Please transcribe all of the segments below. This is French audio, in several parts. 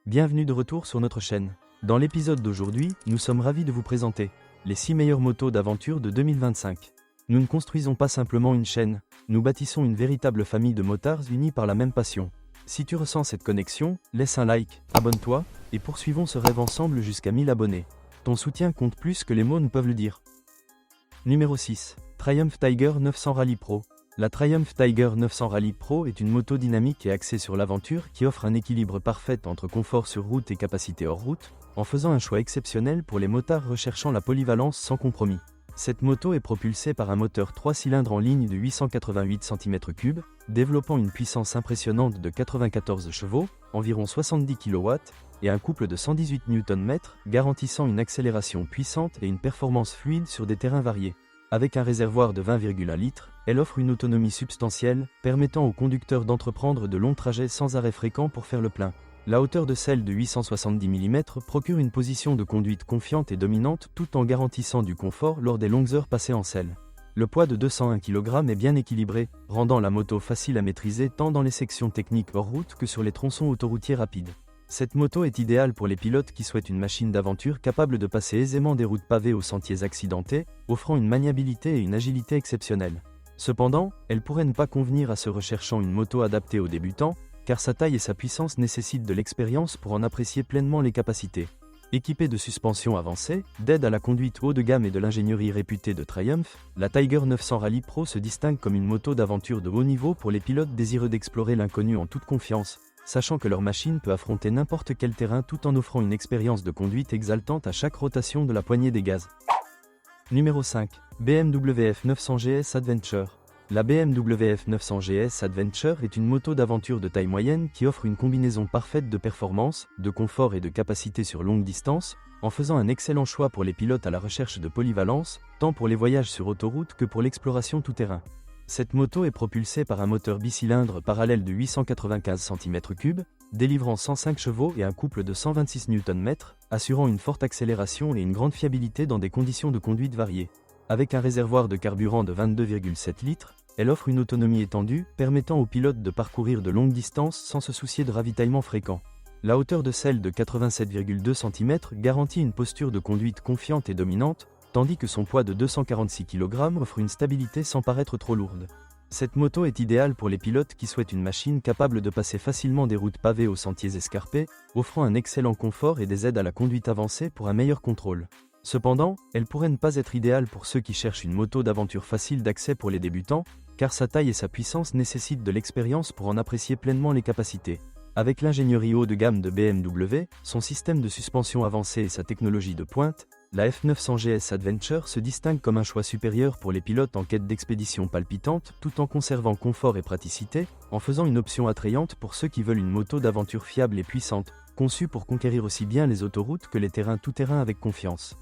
Bienvenue de retour sur notre chaîne. Dans l'épisode d'aujourd'hui, nous sommes ravis de vous présenter les 6 meilleures motos d'aventure de 2025. Nous ne construisons pas simplement une chaîne, nous bâtissons une véritable famille de motards unis par la même passion. Si tu ressens cette connexion, laisse un like, abonne-toi, et poursuivons ce rêve ensemble jusqu'à 1000 abonnés. Ton soutien compte plus que les mots ne peuvent le dire. Numéro 6. Triumph Tiger 900 Rally Pro. La Triumph Tiger 900 Rally Pro est une moto dynamique et axée sur l'aventure qui offre un équilibre parfait entre confort sur route et capacité hors route, en faisant un choix exceptionnel pour les motards recherchant la polyvalence sans compromis. Cette moto est propulsée par un moteur 3 cylindres en ligne de 888 cm3, développant une puissance impressionnante de 94 chevaux, environ 70 kW, et un couple de 118 Nm, garantissant une accélération puissante et une performance fluide sur des terrains variés. Avec un réservoir de 20,1 litres, elle offre une autonomie substantielle, permettant aux conducteurs d'entreprendre de longs trajets sans arrêt fréquent pour faire le plein. La hauteur de selle de 870 mm procure une position de conduite confiante et dominante tout en garantissant du confort lors des longues heures passées en selle. Le poids de 201 kg est bien équilibré, rendant la moto facile à maîtriser tant dans les sections techniques hors route que sur les tronçons autoroutiers rapides. Cette moto est idéale pour les pilotes qui souhaitent une machine d'aventure capable de passer aisément des routes pavées aux sentiers accidentés, offrant une maniabilité et une agilité exceptionnelles. Cependant, elle pourrait ne pas convenir à ceux recherchant une moto adaptée aux débutants, car sa taille et sa puissance nécessitent de l'expérience pour en apprécier pleinement les capacités. Équipée de suspensions avancées, d'aide à la conduite haut de gamme et de l'ingénierie réputée de Triumph, la Tiger 900 Rally Pro se distingue comme une moto d'aventure de haut niveau pour les pilotes désireux d'explorer l'inconnu en toute confiance, sachant que leur machine peut affronter n'importe quel terrain tout en offrant une expérience de conduite exaltante à chaque rotation de la poignée des gaz. Numéro 5. BMW F900 GS Adventure. La BMW F900 GS Adventure est une moto d'aventure de taille moyenne qui offre une combinaison parfaite de performance, de confort et de capacité sur longue distance, en faisant un excellent choix pour les pilotes à la recherche de polyvalence, tant pour les voyages sur autoroute que pour l'exploration tout-terrain. Cette moto est propulsée par un moteur bicylindre parallèle de 895 cm3, délivrant 105 chevaux et un couple de 126 Nm, assurant une forte accélération et une grande fiabilité dans des conditions de conduite variées. Avec un réservoir de carburant de 22,7 litres, elle offre une autonomie étendue, permettant aux pilotes de parcourir de longues distances sans se soucier de ravitaillement fréquent. La hauteur de selle de 87,2 cm garantit une posture de conduite confiante et dominante, tandis que son poids de 246 kg offre une stabilité sans paraître trop lourde. Cette moto est idéale pour les pilotes qui souhaitent une machine capable de passer facilement des routes pavées aux sentiers escarpés, offrant un excellent confort et des aides à la conduite avancée pour un meilleur contrôle. Cependant, elle pourrait ne pas être idéale pour ceux qui cherchent une moto d'aventure facile d'accès pour les débutants, car sa taille et sa puissance nécessitent de l'expérience pour en apprécier pleinement les capacités. Avec l'ingénierie haut de gamme de BMW, son système de suspension avancé et sa technologie de pointe, la F900 GS Adventure se distingue comme un choix supérieur pour les pilotes en quête d'expédition palpitante tout en conservant confort et praticité, en faisant une option attrayante pour ceux qui veulent une moto d'aventure fiable et puissante, conçue pour conquérir aussi bien les autoroutes que les terrains tout-terrain avec confiance.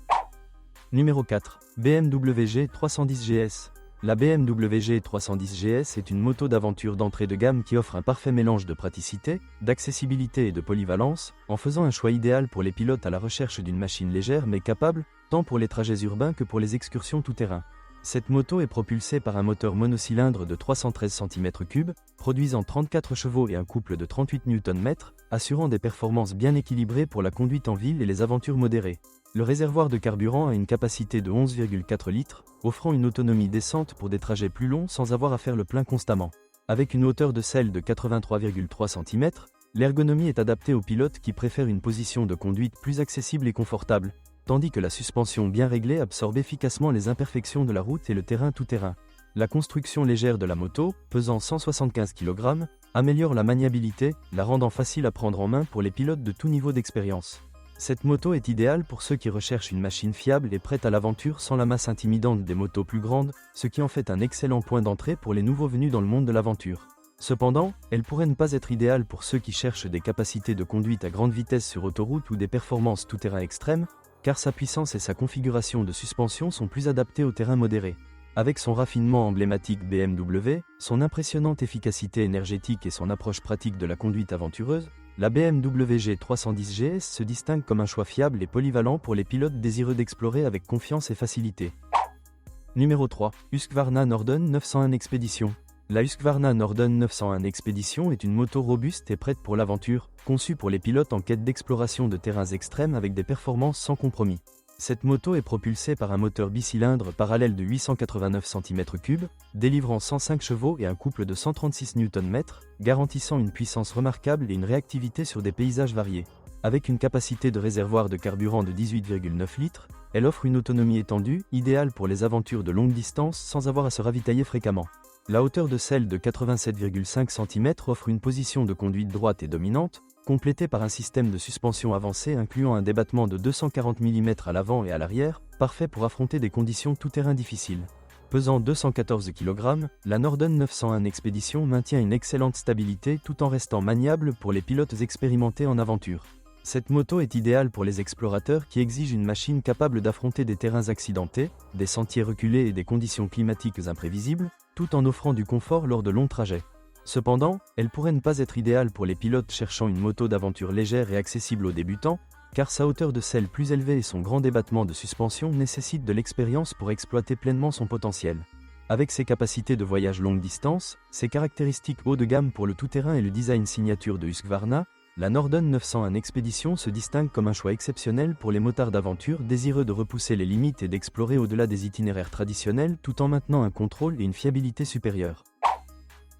Numéro 4. BMW G310 GS. La BMW G310 GS est une moto d'aventure d'entrée de gamme qui offre un parfait mélange de praticité, d'accessibilité et de polyvalence, en faisant un choix idéal pour les pilotes à la recherche d'une machine légère mais capable, tant pour les trajets urbains que pour les excursions tout-terrain. Cette moto est propulsée par un moteur monocylindre de 313 cm3, produisant 34 chevaux et un couple de 38 Nm, assurant des performances bien équilibrées pour la conduite en ville et les aventures modérées. Le réservoir de carburant a une capacité de 11,4 litres, offrant une autonomie décente pour des trajets plus longs sans avoir à faire le plein constamment. Avec une hauteur de selle de 83,3 cm, l'ergonomie est adaptée aux pilotes qui préfèrent une position de conduite plus accessible et confortable, tandis que la suspension bien réglée absorbe efficacement les imperfections de la route et le terrain tout-terrain. La construction légère de la moto, pesant 175 kg, améliore la maniabilité, la rendant facile à prendre en main pour les pilotes de tout niveau d'expérience. Cette moto est idéale pour ceux qui recherchent une machine fiable et prête à l'aventure sans la masse intimidante des motos plus grandes, ce qui en fait un excellent point d'entrée pour les nouveaux venus dans le monde de l'aventure. Cependant, elle pourrait ne pas être idéale pour ceux qui cherchent des capacités de conduite à grande vitesse sur autoroute ou des performances tout-terrain extrêmes, car sa puissance et sa configuration de suspension sont plus adaptées au terrain modéré. Avec son raffinement emblématique BMW, son impressionnante efficacité énergétique et son approche pratique de la conduite aventureuse, la BMW G310 GS se distingue comme un choix fiable et polyvalent pour les pilotes désireux d'explorer avec confiance et facilité. Numéro 3. Husqvarna Norden 901 Expedition. La Husqvarna Norden 901 Expedition est une moto robuste et prête pour l'aventure, conçue pour les pilotes en quête d'exploration de terrains extrêmes avec des performances sans compromis. Cette moto est propulsée par un moteur bicylindre parallèle de 889 cm3, délivrant 105 chevaux et un couple de 136 Nm, garantissant une puissance remarquable et une réactivité sur des paysages variés. Avec une capacité de réservoir de carburant de 18,9 litres, elle offre une autonomie étendue, idéale pour les aventures de longue distance sans avoir à se ravitailler fréquemment. La hauteur de selle de 87,5 cm offre une position de conduite droite et dominante, complétée par un système de suspension avancé incluant un débattement de 240 mm à l'avant et à l'arrière, parfait pour affronter des conditions tout-terrain difficiles. Pesant 214 kg, la Norden 901 Expedition maintient une excellente stabilité tout en restant maniable pour les pilotes expérimentés en aventure. Cette moto est idéale pour les explorateurs qui exigent une machine capable d'affronter des terrains accidentés, des sentiers reculés et des conditions climatiques imprévisibles, tout en offrant du confort lors de longs trajets. Cependant, elle pourrait ne pas être idéale pour les pilotes cherchant une moto d'aventure légère et accessible aux débutants, car sa hauteur de selle plus élevée et son grand débattement de suspension nécessitent de l'expérience pour exploiter pleinement son potentiel. Avec ses capacités de voyage longue distance, ses caractéristiques haut de gamme pour le tout-terrain et le design signature de Husqvarna, la Norden 901 Expedition se distingue comme un choix exceptionnel pour les motards d'aventure désireux de repousser les limites et d'explorer au-delà des itinéraires traditionnels tout en maintenant un contrôle et une fiabilité supérieure.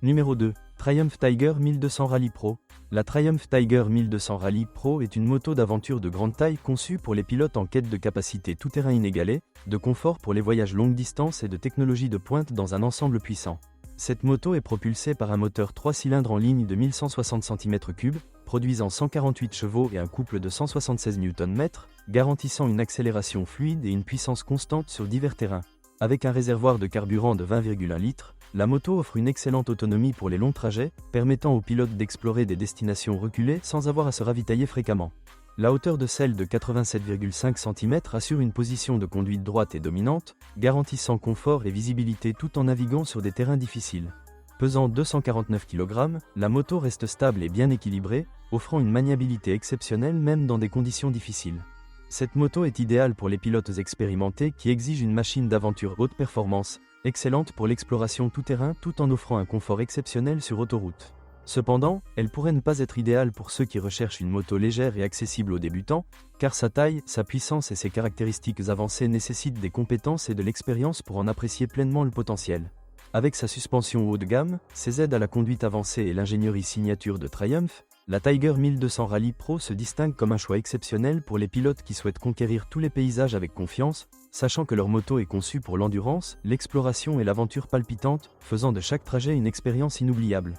Numéro 2. Triumph Tiger 1200 Rally Pro. La Triumph Tiger 1200 Rally Pro est une moto d'aventure de grande taille conçue pour les pilotes en quête de capacité tout-terrain inégalée, de confort pour les voyages longue distance et de technologie de pointe dans un ensemble puissant. Cette moto est propulsée par un moteur 3 cylindres en ligne de 1160 cm3, produisant 148 chevaux et un couple de 176 Nm, garantissant une accélération fluide et une puissance constante sur divers terrains. Avec un réservoir de carburant de 20,1 litres, la moto offre une excellente autonomie pour les longs trajets, permettant aux pilotes d'explorer des destinations reculées sans avoir à se ravitailler fréquemment. La hauteur de selle de 87,5 cm assure une position de conduite droite et dominante, garantissant confort et visibilité tout en naviguant sur des terrains difficiles. Pesant 249 kg, la moto reste stable et bien équilibrée, offrant une maniabilité exceptionnelle même dans des conditions difficiles. Cette moto est idéale pour les pilotes expérimentés qui exigent une machine d'aventure haute performance, excellente pour l'exploration tout-terrain tout en offrant un confort exceptionnel sur autoroute. Cependant, elle pourrait ne pas être idéale pour ceux qui recherchent une moto légère et accessible aux débutants, car sa taille, sa puissance et ses caractéristiques avancées nécessitent des compétences et de l'expérience pour en apprécier pleinement le potentiel. Avec sa suspension haut de gamme, ses aides à la conduite avancée et l'ingénierie signature de Triumph, la Tiger 1200 Rally Pro se distingue comme un choix exceptionnel pour les pilotes qui souhaitent conquérir tous les paysages avec confiance, sachant que leur moto est conçue pour l'endurance, l'exploration et l'aventure palpitante, faisant de chaque trajet une expérience inoubliable.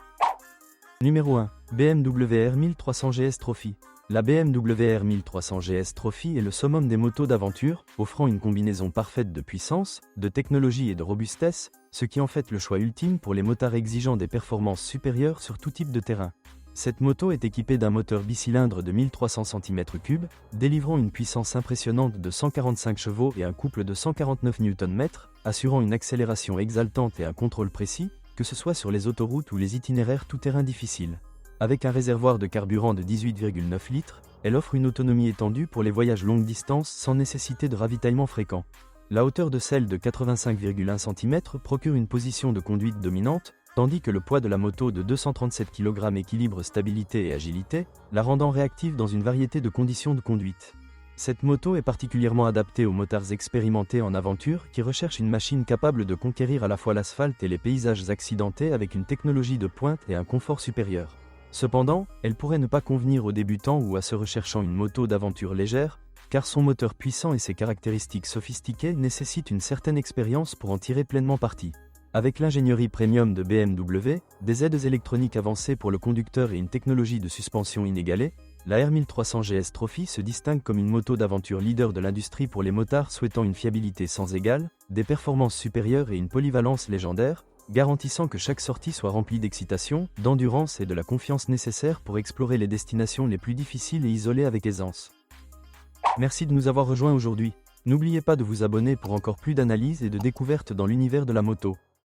Numéro 1. BMW R 1300 GS Trophy. La BMW R 1300 GS Trophy est le summum des motos d'aventure, offrant une combinaison parfaite de puissance, de technologie et de robustesse, ce qui en fait le choix ultime pour les motards exigeant des performances supérieures sur tout type de terrain. Cette moto est équipée d'un moteur bicylindre de 1300 cm3, délivrant une puissance impressionnante de 145 chevaux et un couple de 149 Nm, assurant une accélération exaltante et un contrôle précis, que ce soit sur les autoroutes ou les itinéraires tout-terrain difficiles. Avec un réservoir de carburant de 18,9 litres, elle offre une autonomie étendue pour les voyages longue distance sans nécessité de ravitaillement fréquent. La hauteur de selle de 85,1 cm procure une position de conduite dominante, tandis que le poids de la moto de 237 kg équilibre stabilité et agilité, la rendant réactive dans une variété de conditions de conduite. Cette moto est particulièrement adaptée aux motards expérimentés en aventure qui recherchent une machine capable de conquérir à la fois l'asphalte et les paysages accidentés avec une technologie de pointe et un confort supérieur. Cependant, elle pourrait ne pas convenir aux débutants ou à ceux recherchant une moto d'aventure légère, car son moteur puissant et ses caractéristiques sophistiquées nécessitent une certaine expérience pour en tirer pleinement parti. Avec l'ingénierie premium de BMW, des aides électroniques avancées pour le conducteur et une technologie de suspension inégalée, la R 1300 GS Trophy se distingue comme une moto d'aventure leader de l'industrie pour les motards souhaitant une fiabilité sans égale, des performances supérieures et une polyvalence légendaire, garantissant que chaque sortie soit remplie d'excitation, d'endurance et de la confiance nécessaire pour explorer les destinations les plus difficiles et isolées avec aisance. Merci de nous avoir rejoints aujourd'hui. N'oubliez pas de vous abonner pour encore plus d'analyses et de découvertes dans l'univers de la moto.